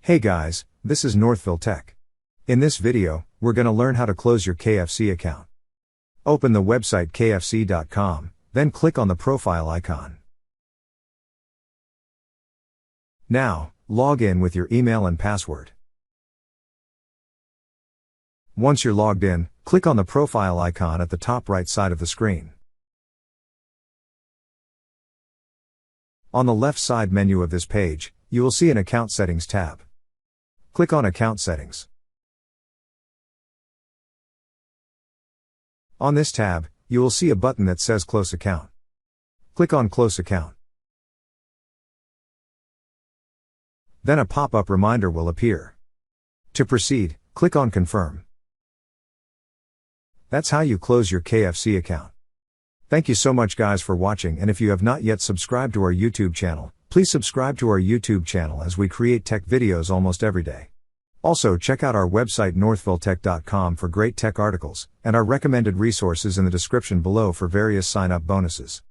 Hey guys, this is Northville Tech. In this video, we're gonna learn how to close your KFC account. Open the website kfc.com, then click on the profile icon. Now, log in with your email and password. Once you're logged in, click on the profile icon at the top right side of the screen. On the left side menu of this page, you will see an Account Settings tab. Click on Account Settings. On this tab, you will see a button that says Close Account. Click on Close Account. Then a pop-up reminder will appear. To proceed, click on Confirm. That's how you close your KFC account. Thank you so much guys for watching, and if you have not yet subscribed to our YouTube channel, please subscribe to our YouTube channel as we create tech videos almost every day. Also check out our website northvilletech.com for great tech articles, and our recommended resources in the description below for various sign-up bonuses.